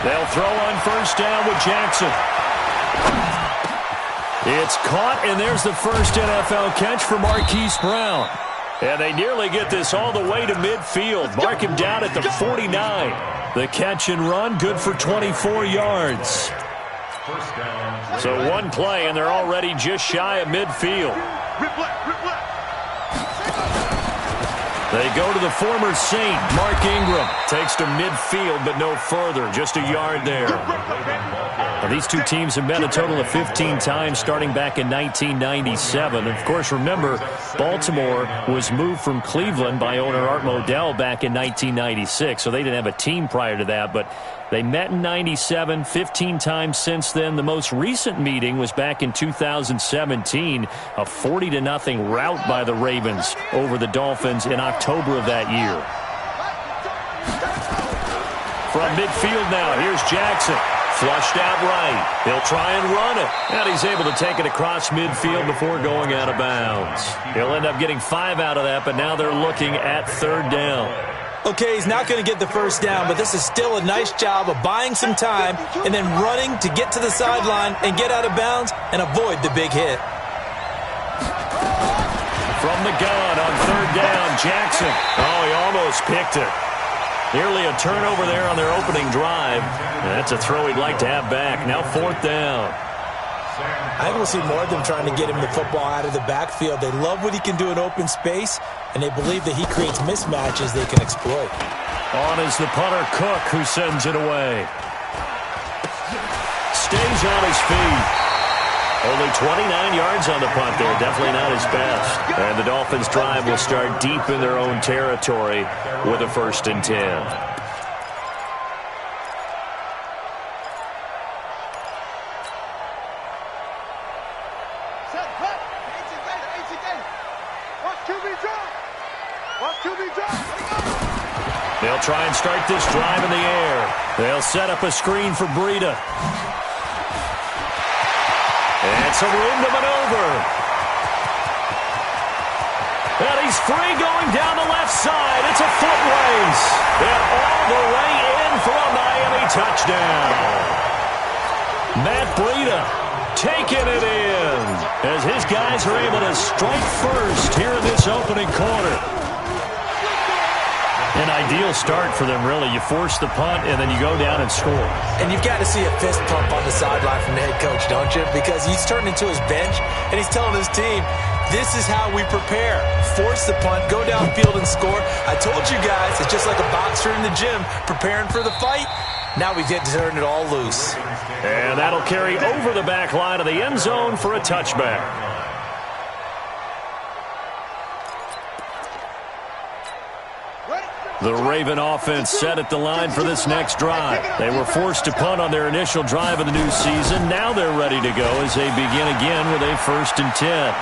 They'll throw on first down with Jackson. It's caught, and there's the first NFL catch for Marquise Brown. And they nearly get this all the way to midfield. Mark him down at the 49. The catch and run, good for 24 yards. So one play, and they're already just shy of midfield. They go to the former Saint, Mark Ingram. Takes to midfield, but no further. Just a yard there. Now, these two teams have met a total of 15 times starting back in 1997. Of course, remember, Baltimore was moved from Cleveland by owner Art Modell back in 1996, so they didn't have a team prior to that, but they met in 97, 15 times since then. The most recent meeting was back in 2017, a 40-0 rout by the Ravens over the Dolphins in October of that year. From midfield now, here's Jackson. Flushed out right. He'll try and run it. And he's able to take it across midfield before going out of bounds. He'll end up getting 5 out of that, but now they're looking at third down. Okay, he's not going to get the first down, but this is still a nice job of buying some time and then running to get to the sideline and get out of bounds and avoid the big hit. From the gun on third down, Jackson. Oh, he almost picked it. Nearly a turnover there on their opening drive. That's a throw he'd like to have back. Now fourth down. I think we'll see more of them trying to get him the football out of the backfield. They love what he can do in open space, and they believe that he creates mismatches they can exploit. On is the punter, Cook, who sends it away. Stays on his feet. Only 29 yards on the punt there. Definitely not his best. And the Dolphins' drive will start deep in their own territory with a 1st and 10. They'll try and start this drive in the air. They'll set up a screen for Breida. And some room to maneuver. And he's free going down the left side. It's a foot race. And all the way in for a Miami touchdown. Matt Breida taking it in as his guys are able to strike first here in this opening quarter. An ideal start for them, really. You force the punt, and then you go down and score. And you've got to see a fist pump on the sideline from the head coach, don't you? Because he's turned into his bench, and he's telling his team, this is how we prepare. Force the punt, go downfield and score. I told you guys, it's just like a boxer in the gym preparing for the fight. Now we get to turn it all loose. And that'll carry over the back line of the end zone for a touchback. The Raven offense set at the line for this next drive. They were forced to punt on their initial drive of the new season. Now they're ready to go as they begin again with a 1st and 10.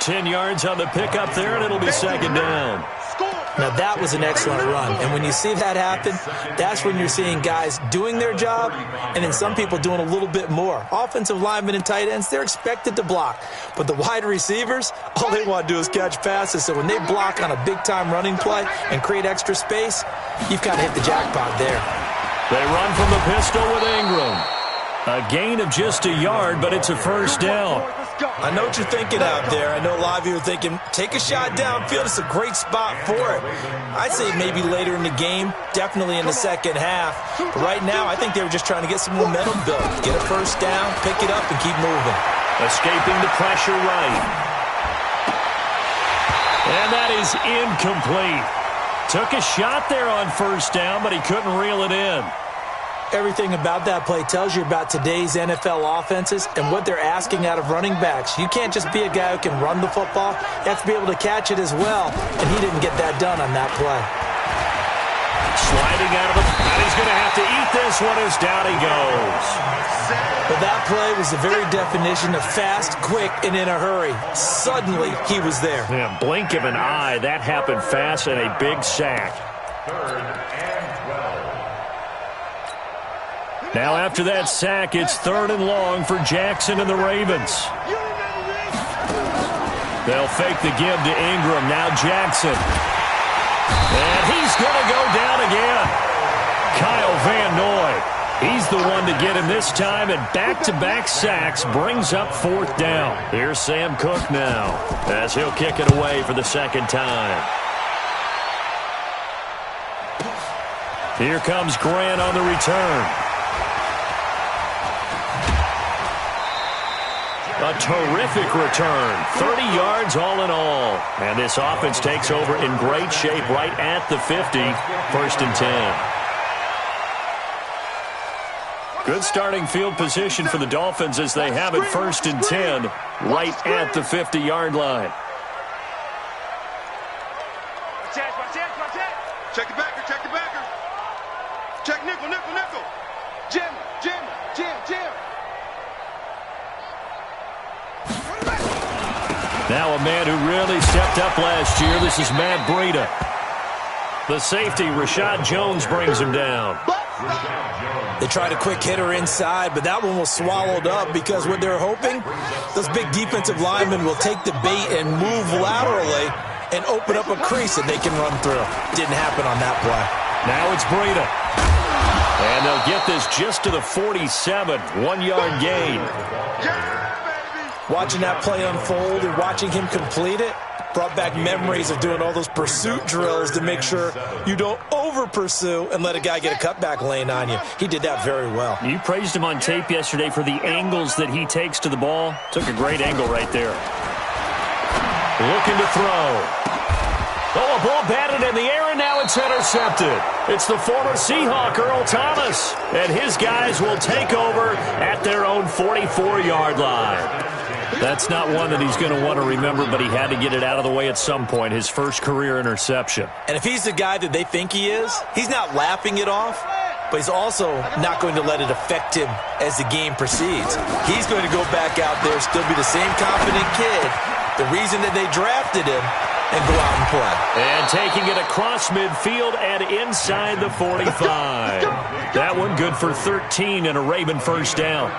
10 yards on the pickup there, and it'll be 2nd down. Now that was an excellent run, and when you see that happen, that's when you're seeing guys doing their job and then some people doing a little bit more. Offensive linemen and tight ends, they're expected to block, but the wide receivers, all they want to do is catch passes, so when they block on a big-time running play and create extra space, you've kind of hit the jackpot there. They run from the pistol with Ingram. A gain of just a yard, but it's a 1st down. I know what you're thinking out there. I know a lot of you are thinking, take a shot downfield. It's a great spot for it. I'd say maybe later in the game, definitely in the second half. But right now, I think they were just trying to get some momentum built. Get a 1st down, pick it up, and keep moving. Escaping the pressure right. And that is incomplete. Took a shot there on 1st down, but he couldn't reel it in. Everything about that play tells you about today's NFL offenses and what they're asking out of running backs. You can't just be a guy who can run the football. You have to be able to catch it as well, and he didn't get that done on that play. Sliding out of it, and he's going to have to eat this one as down he goes. But that play was the very definition of fast, quick, and in a hurry. Suddenly, he was there. Yeah, blink of an eye, that happened fast and a big sack. Now after that sack, it's 3rd and long for Jackson and the Ravens. They'll fake the give to Ingram. Now Jackson. And he's going to go down again. Kyle Van Noy. He's the one to get him this time, and back-to-back sacks brings up 4th down. Here's Sam Cook now, as he'll kick it away for the 2nd time. Here comes Grant on the return. A terrific return, 30 yards all in all. And this offense takes over in great shape right at the 50, 1st and 10. Good starting field position for the Dolphins as they have it 1st and 10 right at the 50-yard line. Check the backer, check the backer. Check nickel, nickel, nickel. Jim, Jim, Jim, Jim. Now a man who really stepped up last year. This is Matt Breida. The safety, Rashad Jones, brings him down. They tried a quick hitter inside, but that one was swallowed up because what they're hoping, those big defensive linemen will take the bait and move laterally and open up a crease that they can run through. Didn't happen on that play. Now it's Breida. And they'll get this just to the 47, 1-yard gain. Watching that play unfold and watching him complete it brought back memories of doing all those pursuit drills to make sure you don't over-pursue and let a guy get a cutback lane on you. He did that very well. You praised him on tape yesterday for the angles that he takes to the ball. Took a great angle right there. Looking to throw. Oh, a ball batted in the air, and now it's intercepted. It's the former Seahawk, Earl Thomas, and his guys will take over at their own 44-yard line. That's not one that he's going to want to remember, but he had to get it out of the way at some point, his first career interception. And if he's the guy that they think he is, he's not laughing it off, but he's also not going to let it affect him as the game proceeds. He's going to go back out there, still be the same confident kid, the reason that they drafted him, and go out and play. And taking it across midfield and inside the 45. That one good for 13 and a Raven 1st down.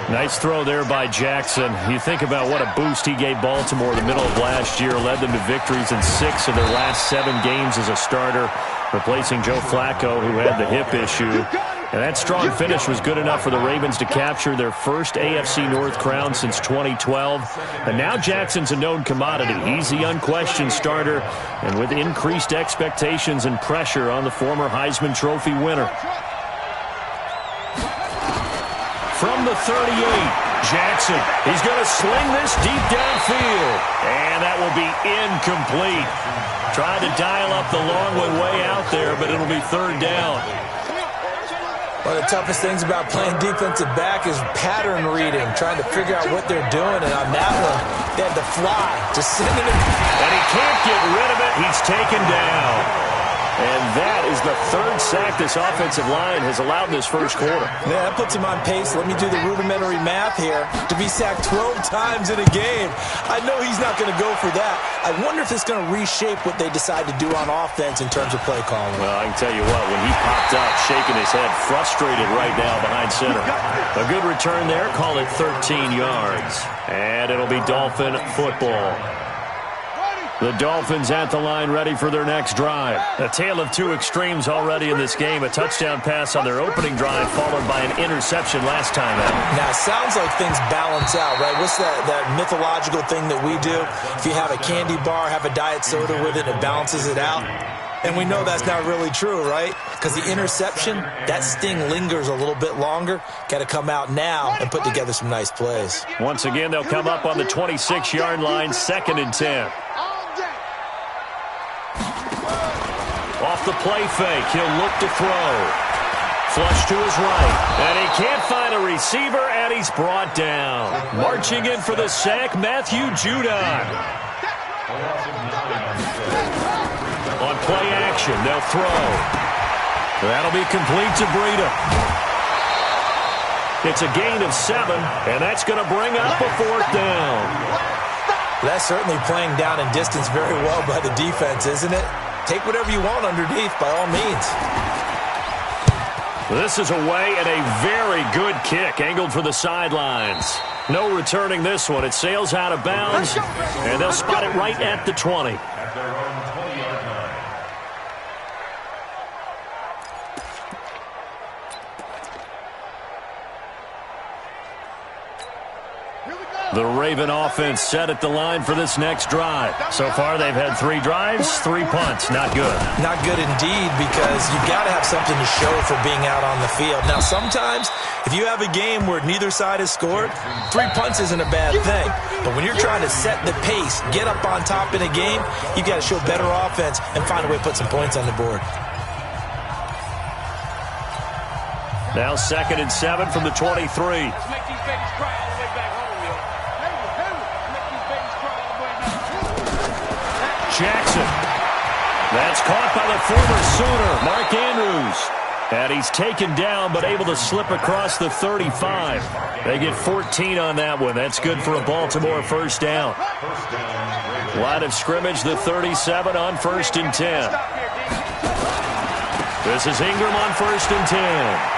Nice throw there by Jackson. You think about what a boost he gave Baltimore in the middle of last year, led them to victories in 6 of their last 7 games as a starter, replacing Joe Flacco, who had the hip issue. And that strong finish was good enough for the Ravens to capture their first AFC North crown since 2012. And now Jackson's a known commodity. He's the unquestioned starter, and with increased expectations and pressure on the former Heisman Trophy winner. From the 38, Jackson. He's going to sling this deep downfield. And that will be incomplete. Tried to dial up the long one way out there, but it'll be 3rd down. One of the toughest things about playing defensive back is pattern reading, trying to figure out what they're doing. And on that one, they had to fly, just sending it. And he can't get rid of it. He's taken down. And that is the 3rd sack this offensive line has allowed in this first quarter. Yeah, that puts him on pace. Let me do the rudimentary math here. To be sacked 12 times in a game. I know he's not going to go for that. I wonder if it's going to reshape what they decide to do on offense in terms of play calling. Well, I can tell you what, when he popped up, shaking his head, frustrated right now behind center. A good return there. Call it 13 yards. And it'll be Dolphin football. The Dolphins at the line, ready for their next drive. A tale of 2 extremes already in this game. A touchdown pass on their opening drive, followed by an interception last time out. Now, it sounds like things balance out, right? What's that mythological thing that we do? If you have a candy bar, have a diet soda with it, it balances it out. And we know that's not really true, right? Because the interception, that sting lingers a little bit longer. Got to come out now and put together some nice plays. Once again, they'll come up on the 26-yard line, 2nd and 10. Off the play fake, he'll look to throw. Flush to his right, and he can't find a receiver, and he's brought down. Marching in for the sack, Matthew Judon. On play action, they'll throw. That'll be complete to Breida. It's a gain of 7, and that's going to bring up a 4th down. That's certainly playing down in distance very well by the defense, isn't it? Take whatever you want underneath, by all means. This is away and a very good kick angled for the sidelines. No returning this one. It sails out of bounds, and they'll spot it right at the 20. The Raven offense set at the line for this next drive. So far, they've had 3 drives, 3 punts. Not good. Not good indeed, because you've got to have something to show for being out on the field. Now, sometimes, if you have a game where neither side has scored, 3 punts isn't a bad thing. But when you're trying to set the pace, get up on top in a game, you've got to show better offense and find a way to put some points on the board. Now 2nd and 7 from the 23. Let's make these babies cry all the way back home, yo. Make these babies cry all the way back. Jackson. That's caught by the former Sooner, Mark Andrews. And he's taken down, but able to slip across the 35. They get 14 on that one. That's good for a Baltimore first down. Line of scrimmage, the 37 on 1st and 10. This is Ingram on 1st and 10.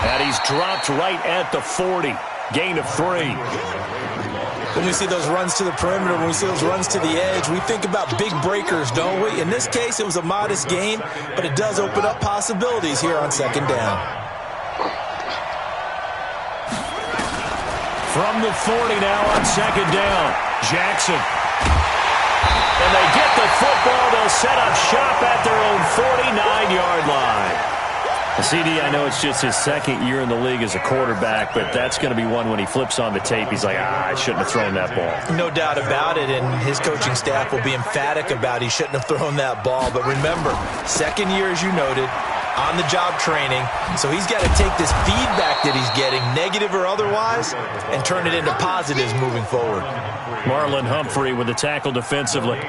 And he's dropped right at the 40. Gain of 3. When we see those runs to the perimeter, when we see those runs to the edge, we think about big breakers, don't we? In this case, it was a modest gain, but it does open up possibilities here on 2nd down. From the 40 now on 2nd down. Jackson. And they get the football. They'll set up shop at their own 49-yard line. CD, I know it's just his 2nd year in the league as a quarterback, but that's going to be one when he flips on the tape. He's like, I shouldn't have thrown that ball. No doubt about it, and his coaching staff will be emphatic about he shouldn't have thrown that ball. But remember, 2nd year, as you noted, on-the-job training, so he's got to take this feedback that he's getting, negative or otherwise, and turn it into positives moving forward. Marlon Humphrey with the tackle defensively.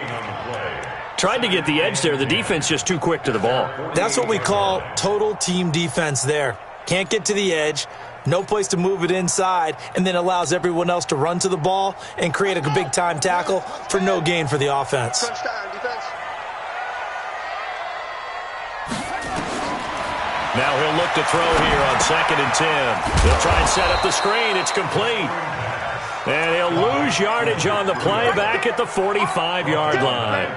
Tried to get the edge there. The defense just too quick to the ball. That's what we call total team defense there. Can't get to the edge, no place to move it inside, and then allows everyone else to run to the ball and create a big-time tackle for no gain for the offense. Now he'll look to throw here on 2nd and 10. He'll try and set up the screen. It's complete. And he'll lose yardage on the play back at the 45-yard line.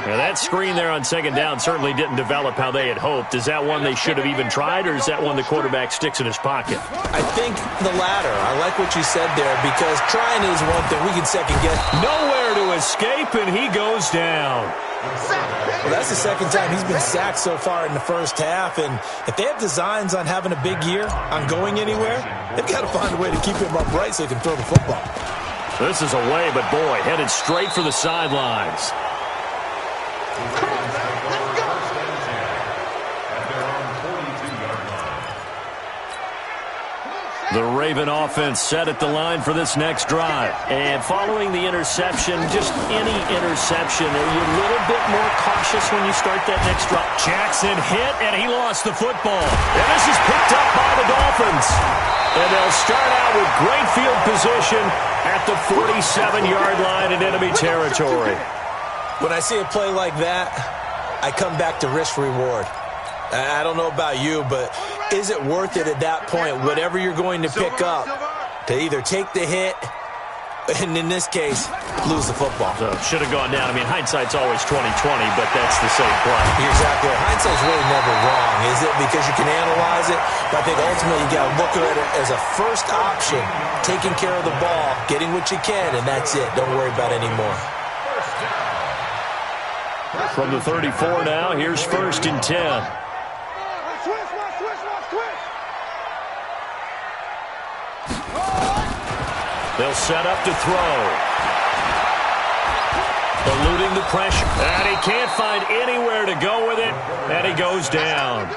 Now that screen there on 2nd down certainly didn't develop how they had hoped. Is that one they should have even tried, or is that one the quarterback sticks in his pocket? I think the latter. I like what you said there, because trying is one thing. We can second guess. Nowhere to escape, and he goes down. Well, that's the 2nd time he's been sacked so far in the first half, and if they have designs on having a big year, on going anywhere, they've got to find a way to keep him upright so he can throw the football. This is away, but boy, headed straight for the sidelines. The Raven offense set at the line for this next drive. And following the interception, just any interception, are you a little bit more cautious when you start that next drive? Jackson hit, and he lost the football. And this is picked up by the Dolphins. And they'll start out with great field position at the 47-yard line in enemy territory. When I see a play like that, I come back to risk-reward. I don't know about you, but is it worth it at that point, whatever you're going to pick up, to either take the hit, and in this case, lose the football? So should have gone down. I mean, hindsight's always 20/20, but that's the same play. You're exactly right. Hindsight's really never wrong, is it? Because you can analyze it, but I think ultimately you got to look at it as a first option, taking care of the ball, getting what you can, and that's it. Don't worry about any more. From the 34 now, here's 1st and 10. They'll set up to throw. Eluding the pressure. And he can't find anywhere to go with it. And he goes down.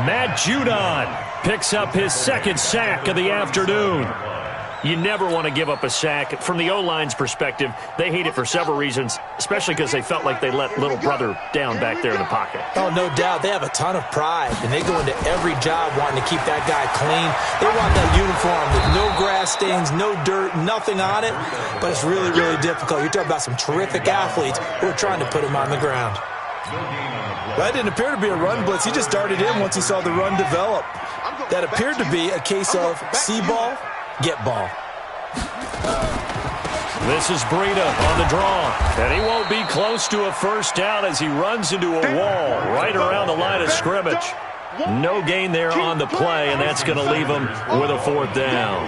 Matt Judon picks up his 2nd sack of the afternoon. You never want to give up a sack. From the O-line's perspective, they hate it for several reasons, especially because they felt like they let little brother down back there in the pocket. Oh, no doubt. They have a ton of pride, and they go into every job wanting to keep that guy clean. They want that uniform with no grass stains, no dirt, nothing on it, but it's really, really difficult. You're talking about some terrific athletes who are trying to put him on the ground. That didn't appear to be a run blitz. He just darted in once he saw the run develop. That appeared to be a case of see ball, get ball. This is Breida on the draw, and he won't be close to a first down as he runs into a wall right around the line of scrimmage. No gain there on the play, and that's going to leave him with a fourth down.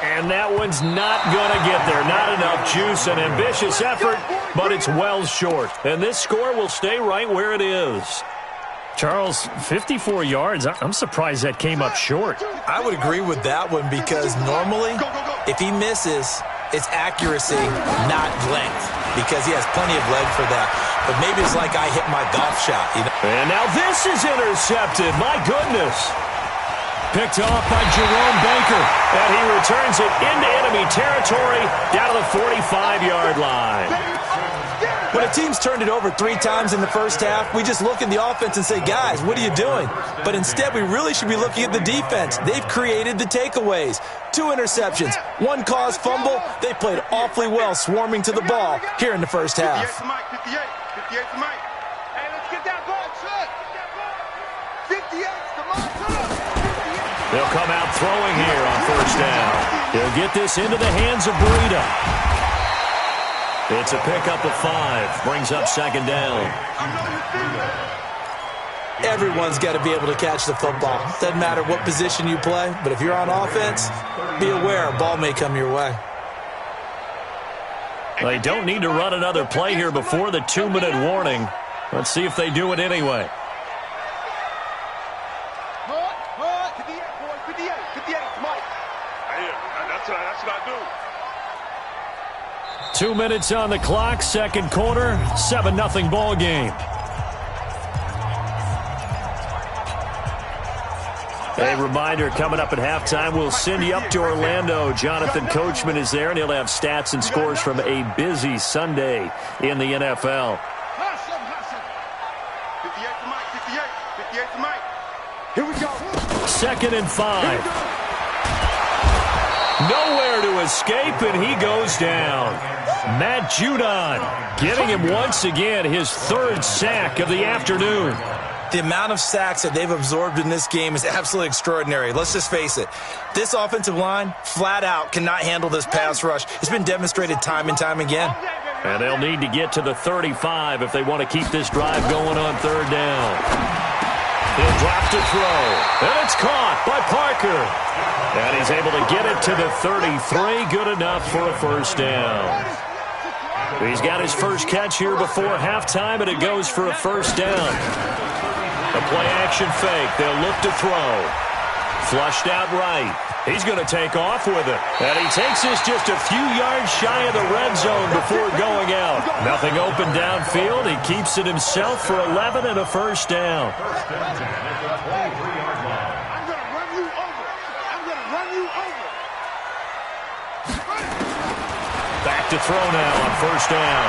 And that one's not going to get there. Not enough juice. An ambitious effort, but it's well short. And this score will stay right where it is. Charles, 54 yards. I'm surprised that came up short. I would agree with that one because normally, if he misses, it's accuracy, not length, because he has plenty of leg for that. But maybe it's like I hit my golf shot. You know? And now this is intercepted. My goodness. Picked off by Jerome Baker. And he returns it into enemy territory down to the 45-yard line. When a team's turned it over 3 times in the first half, we just look at the offense and say, guys, what are you doing? But instead, we really should be looking at the defense. They've created the takeaways. 2 interceptions, 1 caused fumble. They played awfully well swarming to the ball here in the first half. 58 to Mike, 58 to Mike. Hey, let's get that ball, son. 58 to Mike. They'll come out throwing here on first down. He'll get this into the hands of Breida. It's a pickup of 5. Brings up second down. Everyone's got to be able to catch the football. Doesn't matter what position you play, but if you're on offense, be aware a ball may come your way. They don't need to run another play here before the 2-minute warning. Let's see if they do it anyway. 2 minutes on the clock, second quarter, 7-0 ball game. A reminder, coming up at halftime, we'll send you up to Orlando. Jonathan Coachman is there, and he'll have stats and scores from a busy Sunday in the NFL. 58 to Mike, 58 to Mike. Here we go. 2nd and 5. Nowhere to escape, and he goes down. Matt Judon getting him once again his 3rd sack of the afternoon. The amount of sacks that they've absorbed in this game is absolutely extraordinary. Let's just face it. This offensive line, flat out, cannot handle this pass rush. It's been demonstrated time and time again. And they'll need to get to the 35 if they want to keep this drive going on 3rd down. He'll drop to throw. And it's caught by Parker. And he's able to get it to the 33. Good enough for a first down. He's got his first catch here before halftime, and it goes for a first down. A play-action fake. They'll look to throw. Flushed out right. He's going to take off with it. And he takes this just a few yards shy of the red zone before going out. Nothing open downfield. He keeps it himself for 11 and a first down. Back to throw now on first down.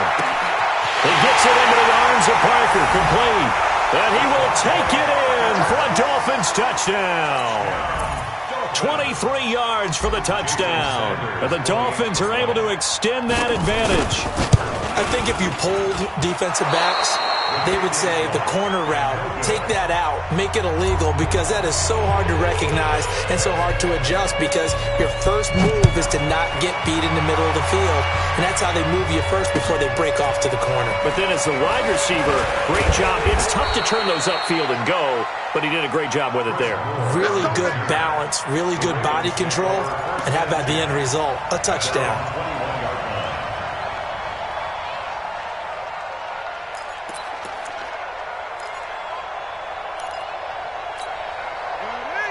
He gets it into the arms of Parker, complete. And he will take it in for a Dolphins touchdown. 23 yards for the touchdown. And the Dolphins are able to extend that advantage. I think if you polled defensive backs, they would say the corner route, take that out, make it illegal, because that is so hard to recognize and so hard to adjust, because your first move is to not get beat in the middle of the field. And that's how they move you first before they break off to the corner. But then as the wide receiver, great job. It's tough to turn those upfield and go, but he did a great job with it there. Really good balance, really good body control, and how about the end result? A touchdown.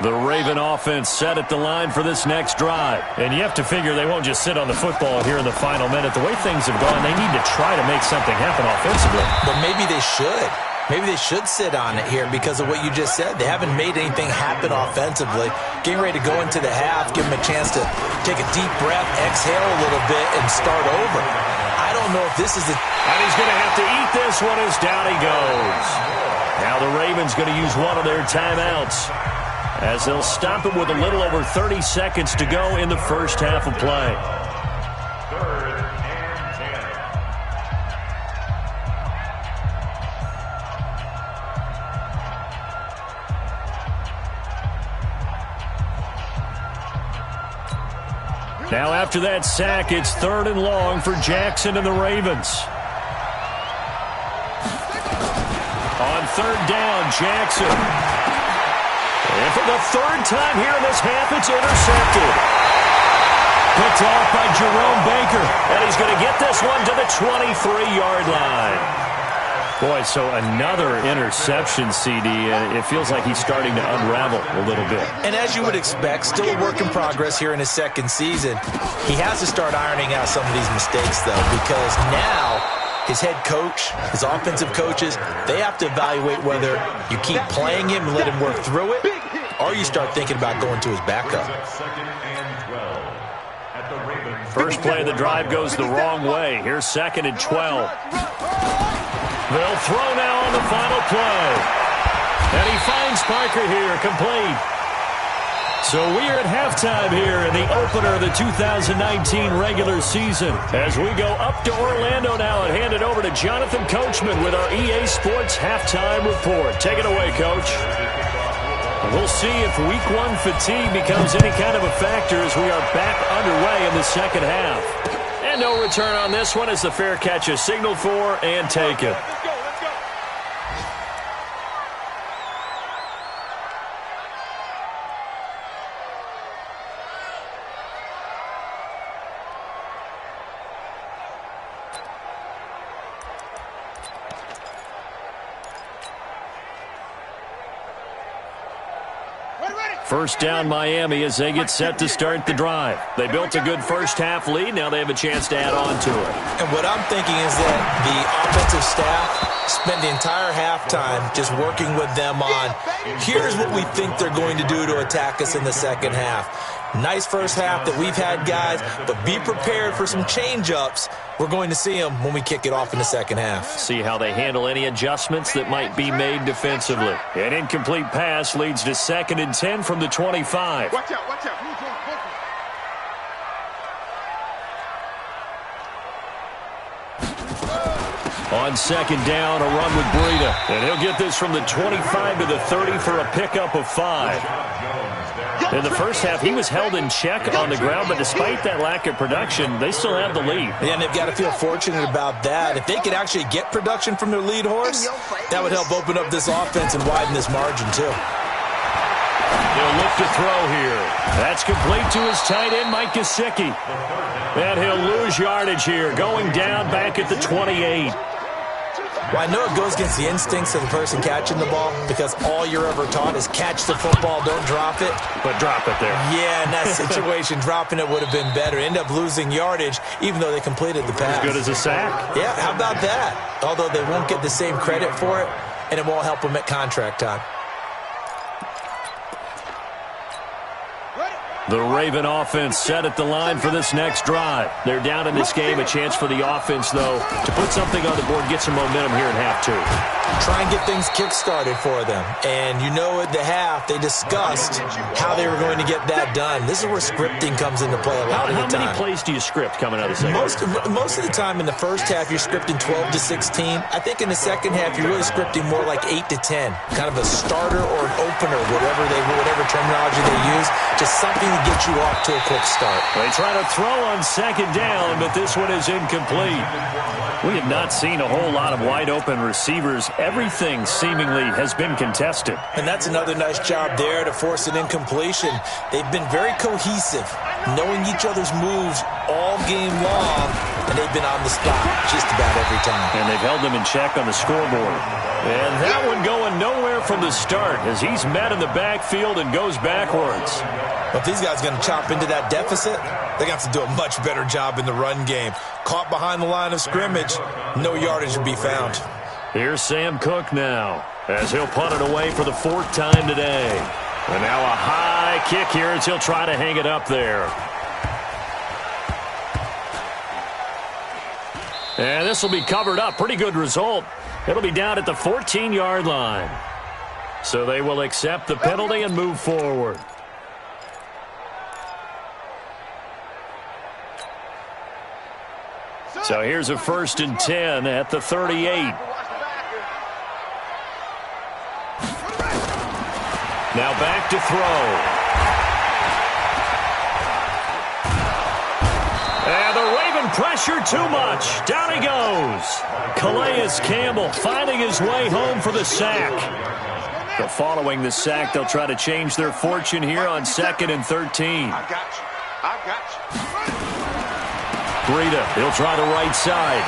The Raven offense set at the line for this next drive. And you have to figure they won't just sit on the football here in the final minute. The way things have gone, they need to try to make something happen offensively. But maybe they should. Maybe they should sit on it here because of what you just said. They haven't made anything happen offensively. Getting ready to go into the half, give them a chance to take a deep breath, exhale a little bit, and start over. I don't know if this is the... And he's going to have to eat this one as down he goes. Now the Ravens going to use one of their timeouts, as they'll stop it with a little over 30 seconds to go in the first half of play. Now after that sack, it's 3rd and long for Jackson and the Ravens. On 3rd down, Jackson. And for the 3rd time here in this half, it's intercepted. Picked off by Jerome Baker. And he's going to get this one to the 23-yard line. Boy, so another interception, CD, and it feels like he's starting to unravel a little bit. And as you would expect, still a work in progress here in his 2nd season. He has to start ironing out some of these mistakes, though, because now his head coach, his offensive coaches, they have to evaluate whether you keep playing him and let him work through it, or you start thinking about going to his backup. First play of the drive goes the wrong way. Here's 2nd and 12. They'll throw now on the final play. And he finds Parker here, complete. So we are at halftime here in the opener of the 2019 regular season. As we go up to Orlando now and hand it over to Jonathan Coachman with our EA Sports Halftime Report. Take it away, Coach. We'll see if Week 1 fatigue becomes any kind of a factor as we are back underway in the 2nd half. And no return on this one as the fair catch is signaled for and taken. First down, Miami, as they get set to start the drive. They built a good first-half lead. Now they have a chance to add on to it. And what I'm thinking is that the offensive staff spent the entire halftime just working with them on, here's what we think they're going to do to attack us in the 2nd half. Nice first half that we've had, guys, but be prepared for some change-ups. We're going to see them when we kick it off in the 2nd half. See how they handle any adjustments that might be made defensively. An incomplete pass leads to 2nd and 10 from the 25. Watch out, watch out. On 2nd down, a run with Breida. And he'll get this from the 25 to the 30 for a pickup of 5. In the first half, he was held in check on the ground, but despite that lack of production, they still have the lead. Yeah, and they've got to feel fortunate about that. If they could actually get production from their lead horse, that would help open up this offense and widen this margin, too. He'll look to throw here. That's complete to his tight end, Mike Gesicki. And he'll lose yardage here, going down back at the 28. Well, I know it goes against the instincts of the person catching the ball because all you're ever taught is catch the football, don't drop it. But drop it there. Yeah, in that situation, dropping it would have been better. End up losing yardage, even though they completed the pass. As good as a sack. Yeah, how about that? Although they won't get the same credit for it, and it won't help them at contract time. The Raven offense set at the line for this next drive. They're down in this game. A chance for the offense, though, to put something on the board, get some momentum here in half 2. Try and get things kick-started for them. And you know at the half, they discussed how they were going to get that done. This is where scripting comes into play a lot of the time. How many plays do you script coming out of the second half? Most of the time in the first half, you're scripting 12 to 16. I think in the second half, you're really scripting more like 8 to 10. Kind of a starter or an opener, whatever terminology they use. Just something to get you off to a quick start. They try to throw on 2nd down, but this one is incomplete. We have not seen a whole lot of wide-open receivers. Everything seemingly has been contested. And that's another nice job there to force an incompletion. They've been very cohesive, knowing each other's moves all game long, and they've been on the spot just about every time. And they've held them in check on the scoreboard. And that one going nowhere from the start as he's met in the backfield and goes backwards. Well, if these guys are going to chop into that deficit, they're going to have to do a much better job in the run game. Caught behind the line of scrimmage, no yardage to be found. Here's Sam Cook now as he'll punt it away for the 4th time today. And now a high kick here as he'll try to hang it up there. And this will be covered up. Pretty good result. It'll be down at the 14-yard line. So they will accept the penalty and move forward. So here's a 1st and 10 at the 38. Now back to throw. pressure too much. Down he goes. Calais Campbell finding his way home for the sack. But following the sack, they'll try to change their fortune here on 2nd and 13. I got you. I got you. Breida, he'll try the right side.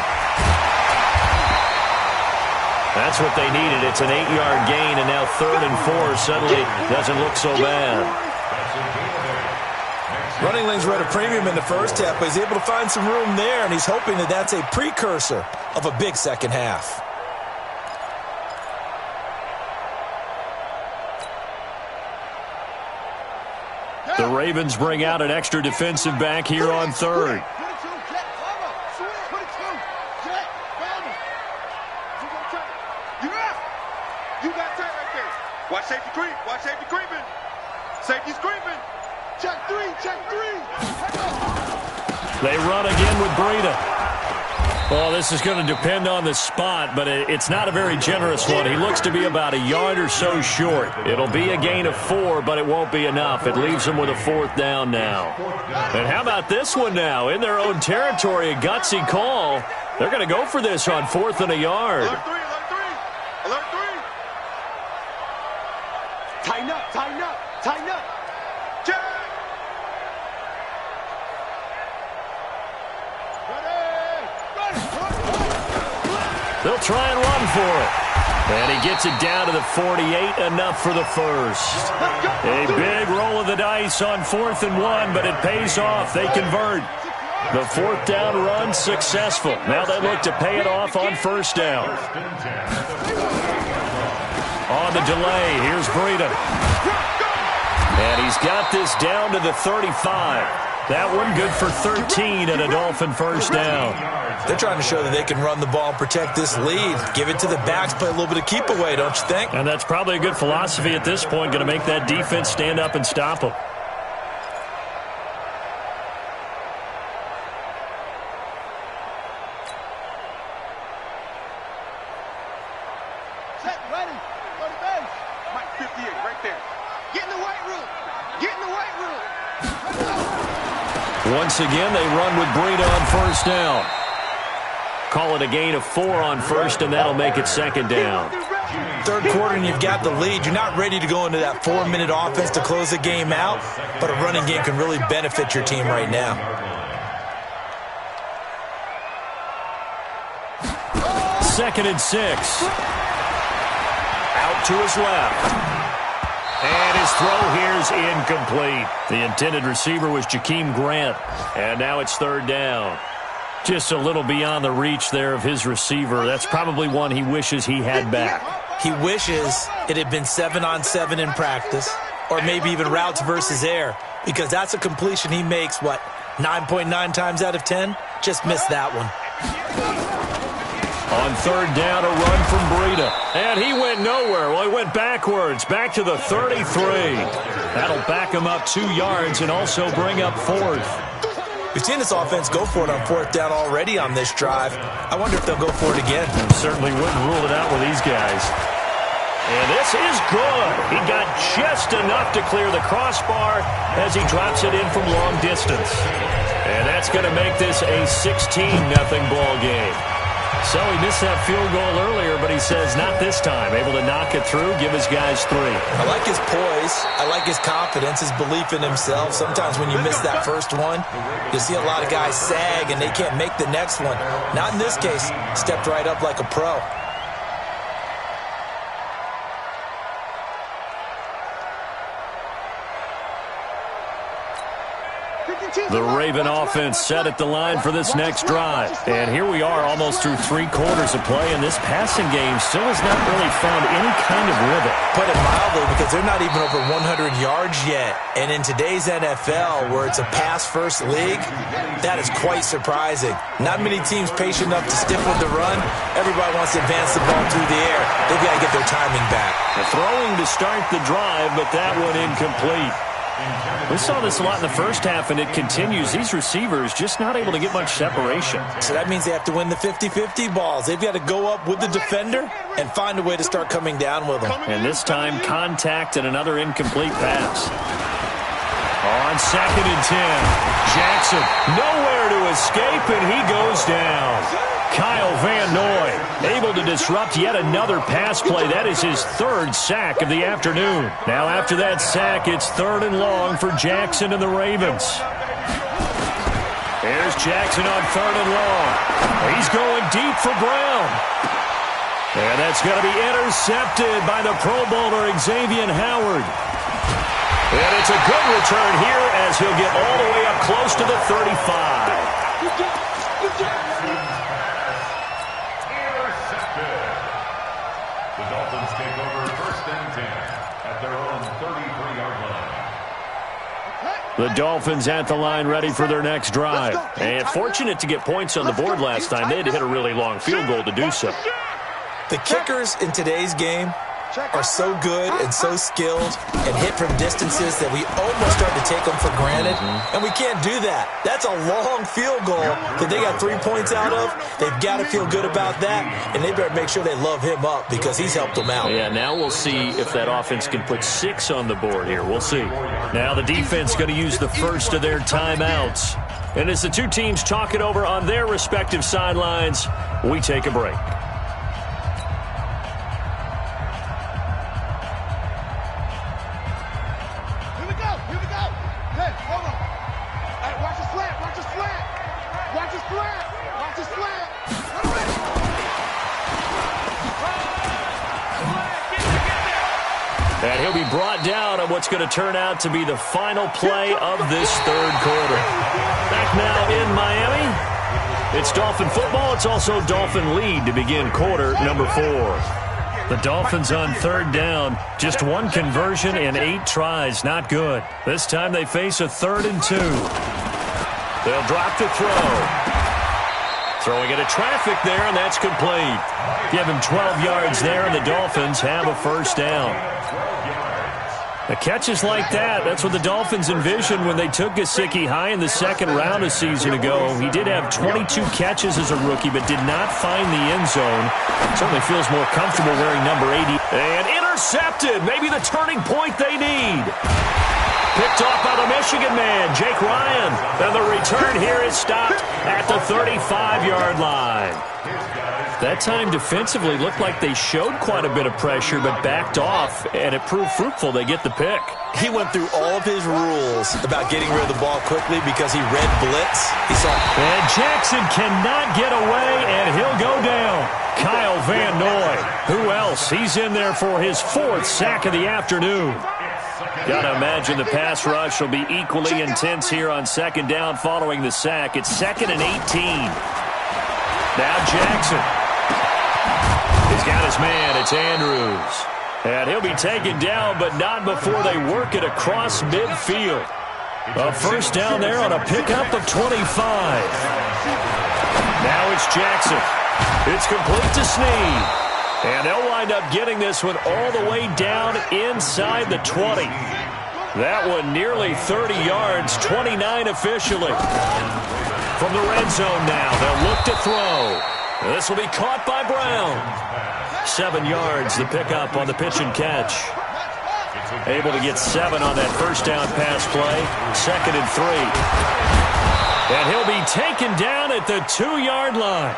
That's what they needed. It's an 8-yard gain, and now 3rd and 4 suddenly doesn't look so bad. Running lanes were at a premium in the first half, but he's able to find some room there, and he's hoping that that's a precursor of a big second half. The Ravens bring out an extra defensive back here on 3rd. You got tight right there. Watch safety creep. Watch safety creeping. Safety's creeping. Check 3. Check 3. They run again with Breida. Well, this is going to depend on the spot, but it's not a very generous one. He looks to be about a yard or so short. It'll be a gain of 4, but it won't be enough. It leaves them with a 4th down now. And how about this one now? In their own territory, a gutsy call. They're going to go for this on 4th and a yard. Alert 3. Alert 3. Alert 3. Tighten up. Tighten up. Tighten up. Check. They'll try and run for it. And he gets it down to the 48, enough for the first. A big roll of the dice on 4th and 1, but it pays off. They convert. The 4th down run successful. Now they look to pay it off on 1st down. On the delay, here's Breida. And he's got this down to the 35. That one good for 13 and a Dolphin 1st down. They're trying to show that they can run the ball and protect this lead. Give it to the backs, play a little bit of keep away, don't you think? And that's probably a good philosophy at this point, going to make that defense stand up and stop them. Set, ready. Go to base. Mike 58 right there. Get in the weight room. Get in the weight room. Once again, they run with Breida on 1st down. Call it a gain of 4 on 1st, and that'll make it 2nd down. 3rd quarter, and you've got the lead. You're not ready to go into that 4-minute offense to close the game out, but a running game can really benefit your team right now. 2nd and 6. Out to his left. And his throw here's incomplete. The intended receiver was Jakeem Grant. And now it's 3rd down. Just a little beyond the reach there of his receiver. That's probably one he wishes he had back. He wishes it had been 7-on-7 in practice, or maybe even routes versus air, because that's a completion he makes, 9.9 times out of 10? Just missed that one. On 3rd down, a run from Breida. And he went nowhere. Well, he went backwards, back to the 33. That'll back him up 2 yards and also bring up 4th. We've seen this offense go for it on 4th down already on this drive. I wonder if they'll go for it again. Certainly wouldn't rule it out with these guys. And this is good. He got just enough to clear the crossbar as he drops it in from long distance. And that's going to make this a 16-0 ball game. So he missed that field goal earlier, but he says not this time. Able to knock it through, give his guys 3. I like his poise. I like his confidence, his belief in himself. Sometimes when you miss that first one, you see a lot of guys sag and they can't make the next one. Not in this case. Stepped right up like a pro. The Raven offense set at the line for this next drive. And here we are almost through 3 quarters of play, and this passing game still has not really found any kind of rhythm. Put it mildly, because they're not even over 100 yards yet. And in today's NFL, where it's a pass-first league, that is quite surprising. Not many teams patient enough to stick with the run. Everybody wants to advance the ball through the air. They've got to get their timing back. The throwing to start the drive, but that one incomplete. We saw this a lot in the first half, and it continues. These receivers just not able to get much separation. So that means they have to win the 50-50 balls. They've got to go up with the defender and find a way to start coming down with them. And this time, contact and another incomplete pass. On 2nd and 10, Jackson nowhere to escape, and he goes down. Kyle Van Noy able to disrupt yet another pass play. That is his 3rd sack of the afternoon. Now after that sack, it's 3rd and long for Jackson and the Ravens. Here's Jackson on 3rd and long. He's going deep for Brown. And that's going to be intercepted by the Pro Bowler Xavier Howard. And it's a good return here as he'll get all the way up close to the 35. Intercepted. The Dolphins take over 1st and 10 at their own 33-yard line. The Dolphins at the line ready for their next drive. And fortunate to get points on the board last time. They had to hit a really long field goal to do so. The kickers in today's game are so good and so skilled and hit from distances that we almost start to take them for granted, and we can't do that. That's a long field goal that they got 3 points out of. They've got to feel good about that, and they better make sure they love him up because he's helped them out. Yeah, now we'll see if that offense can put 6 on the board here. We'll see. Now the defense going to use the first of their timeouts. And as the two teams talk it over on their respective sidelines, we take a break. And he'll be brought down on what's going to turn out to be the final play of this 3rd quarter. Back now in Miami. It's Dolphin football. It's also Dolphin lead to begin quarter number 4. The Dolphins on 3rd down. Just 1 conversion and 8 tries. Not good. This time they face a 3rd and 2. They'll drop to throw. Throwing into traffic there, and that's complete. Give him 12 yards there, and the Dolphins have a 1st down. The catches like that, that's what the Dolphins envisioned when they took Gesicki high in the 2nd round a season ago. He did have 22 catches as a rookie, but did not find the end zone. Certainly feels more comfortable wearing number 80. And intercepted, maybe the turning point they need. Picked off by the Michigan man, Jake Ryan. And the return here is stopped at the 35-yard line. That time defensively looked like they showed quite a bit of pressure but backed off, and it proved fruitful. They get the pick. He went through all of his rules about getting rid of the ball quickly because he read blitz. He saw. And Jackson cannot get away, and he'll go down. Kyle Van Noy. Who else? He's in there for his 4th sack of the afternoon. Got to imagine the pass rush will be equally intense here on 2nd down following the sack. It's 2nd and 18. Now Jackson. He's got his man. It's Andrews. And he'll be taken down, but not before they work it across midfield. A 1st down there on a pickup of 25. Now it's Jackson. It's complete to Snead. And they'll wind up getting this one all the way down inside the 20. That one nearly 30 yards, 29 officially. From the red zone now, they'll look to throw. This will be caught by Brown. 7 yards, the pickup on the pitch and catch. Able to get 7 on that 1st down pass play. 2nd and 3. And he'll be taken down at the 2-yard line.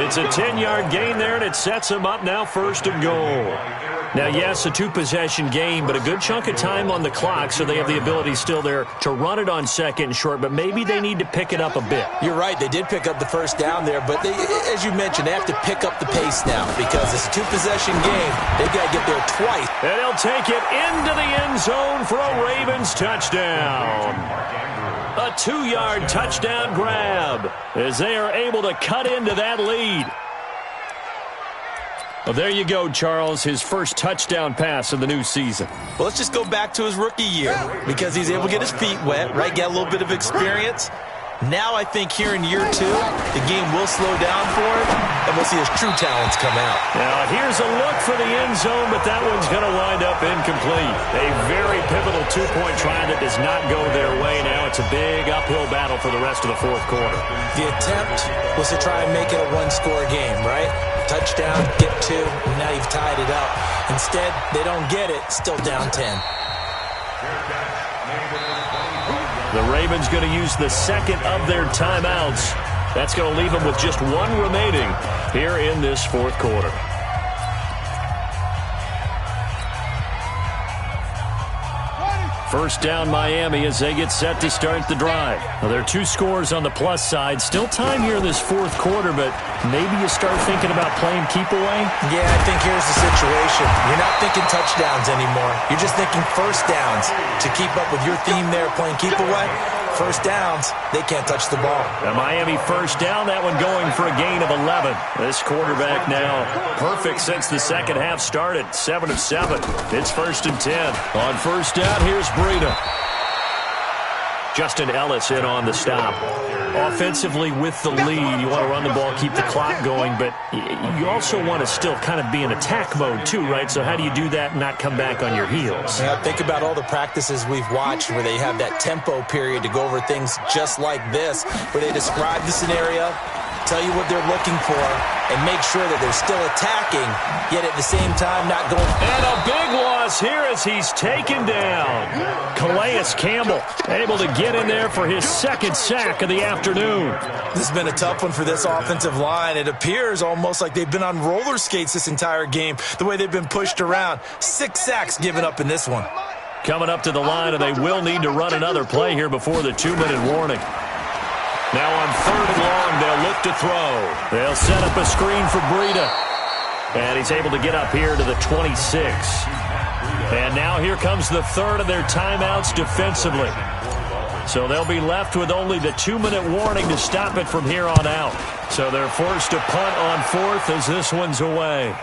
It's a 10-yard gain there, and it sets him up now 1st and goal. Now, yes, a 2-possession game, but a good chunk of time on the clock, so they have the ability still there to run it on 2nd and short, but maybe they need to pick it up a bit. You're right. They did pick up the 1st down there, but they, as you mentioned, they have to pick up the pace now because it's a 2-possession game. They've got to get there twice. And he'll take it into the end zone for a Ravens touchdown. A 2-yard touchdown grab as they are able to cut into that lead. Well, there you go, Charles, his 1st touchdown pass of the new season. Well, let's just go back to his rookie year because he's able to get his feet wet, right, get a little bit of experience. Now I think here in year 2, the game will slow down for him, and we'll see his true talents come out. Now, here's a look for the end zone, but that one's going to wind up incomplete. A very pivotal 2-point try that does not go their way. Now it's a big uphill battle for the rest of the 4th quarter. The attempt was to try and make it a 1-score game, right? Touchdown, get 2, and now you've tied it up. Instead, they don't get it, still down 10. The Ravens going to use the second of their timeouts. That's going to leave them with just one remaining here in this fourth quarter. First down Miami as they get set to start the drive. Now, there are 2 scores on the plus side. Still time here in this fourth quarter, but maybe you start thinking about playing keep away? Yeah, I think here's the situation. You're not thinking touchdowns anymore. You're just thinking first downs. To keep up with your theme there, playing keep away, first downs, they can't touch the ball. A Miami first down, that one going for a gain of 11. This quarterback now perfect since the second half started. 7 of 7. It's 1st and 10. On first down, here's Breida. Justin Ellis in on the stop. Offensively with the lead, you want to run the ball, keep the clock going, but you also want to still kind of be in attack mode too, right? So how do you do that and not come back on your heels? Yeah, think about all the practices we've watched where they have that tempo period to go over things just like this, where they describe the scenario, tell you what they're looking for, and make sure that they're still attacking, yet at the same time not going. And a big loss here as he's taken down. Calais Campbell able to get in there for his second sack of the afternoon. This has been a tough one for this offensive line. It appears almost like they've been on roller skates this entire game, the way they've been pushed around. 6 sacks given up in this one. Coming up to the line, and they will need to run another play here before the 2-minute warning. Now on 3rd and long, they'll look to throw. They'll set up a screen for Breida. And he's able to get up here to the 26. And now here comes the 3rd of their timeouts defensively. So they'll be left with only the 2-minute warning to stop it from here on out. So they're forced to punt on 4th as this one's away.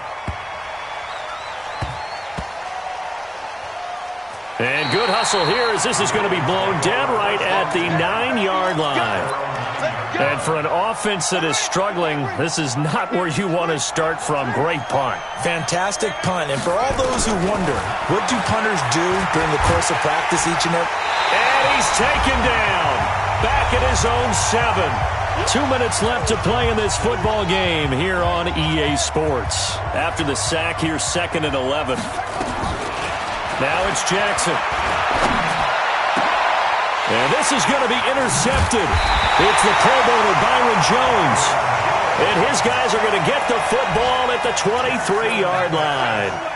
And good hustle here as this is going to be blown dead right at the 9-yard line. And for an offense that is struggling, this is not where you want to start from. Great punt. Fantastic punt. And for all those who wonder, what do punters do during the course of practice each and every... And he's taken down. Back at his own 7. 2 minutes left to play in this football game here on EA Sports. After the sack, here's 2nd and 11. Now it's Jackson. And this is going to be intercepted. It's the Pro Bowler Byron Jones. And his guys are going to get the football at the 23-yard line.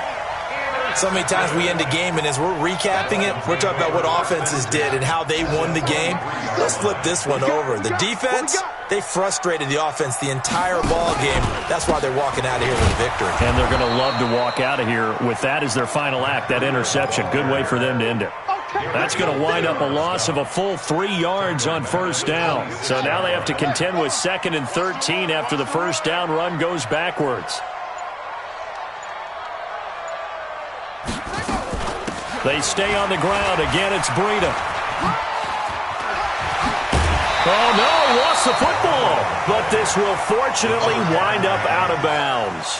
So many times we end a game, and as we're recapping it, we're talking about what offenses did and how they won the game. Let's flip this one over. The defense, they frustrated the offense the entire ball game. That's why they're walking out of here with a victory. And they're going to love to walk out of here with that as their final act, that interception. Good way for them to end it. That's going to wind up a loss of a full 3 yards on first down. So now they have to contend with 2nd and 13 after the first down run goes backwards. They stay on the ground. Again, it's Breida. Oh, no, he lost the football. But this will fortunately wind up out of bounds.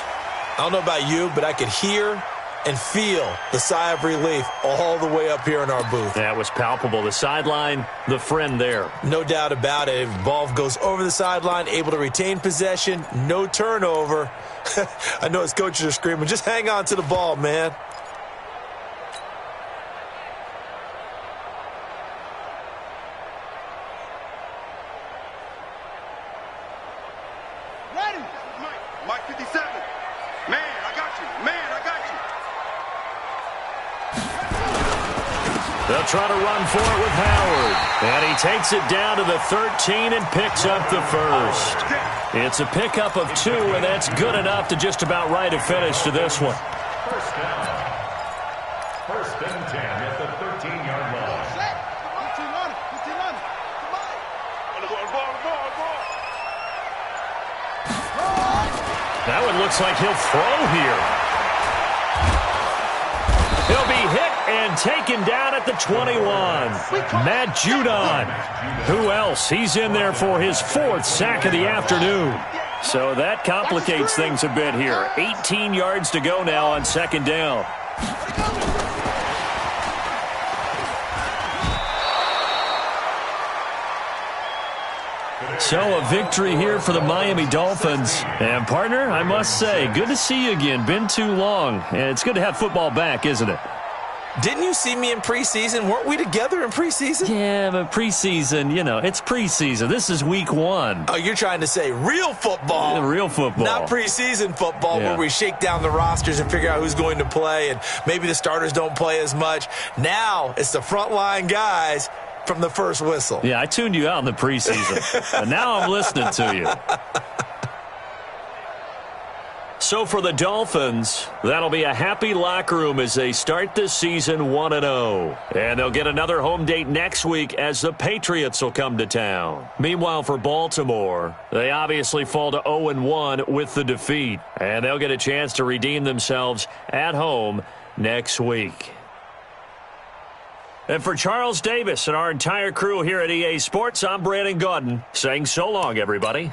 I don't know about you, but I could hear and feel the sigh of relief all the way up here in our booth. That was palpable. The sideline, the friend there. No doubt about it. Ball goes over the sideline, able to retain possession, no turnover. I know his coaches are screaming, just hang on to the ball, man. Mike 57. Man, I got you. Man, I got you. They'll try to run for it with Howard. And he takes it down to the 13 and picks up the first. It's a pickup of 2, and that's good enough to just about right a finish to this one. First down. 1st and 10 at the 13-yard line. That one looks like he'll throw here. He'll be hit and taken down at the 21. Matt Judon. Who else? He's in there for his 4th sack of the afternoon. So that complicates things a bit here. 18 yards to go now on 2nd down. So a victory here for the Miami Dolphins. And partner, I must say, good to see you again. Been too long. And it's good to have football back, isn't it? Didn't you see me in preseason? Weren't we together in preseason? Yeah, but preseason, it's preseason. This is week 1. Oh, you're trying to say real football. Yeah, real football. Not preseason football where we shake down the rosters and figure out who's going to play, and maybe the starters don't play as much. Now it's the frontline guys from the first whistle. Yeah, I tuned you out in the preseason. But now I'm listening to you. So for the Dolphins, that'll be a happy locker room as they start this season 1-0. And they'll get another home date next week as the Patriots will come to town. Meanwhile, for Baltimore, they obviously fall to 0-1 with the defeat. And they'll get a chance to redeem themselves at home next week. And for Charles Davis and our entire crew here at EA Sports, I'm Brandon Gaudin saying so long, everybody.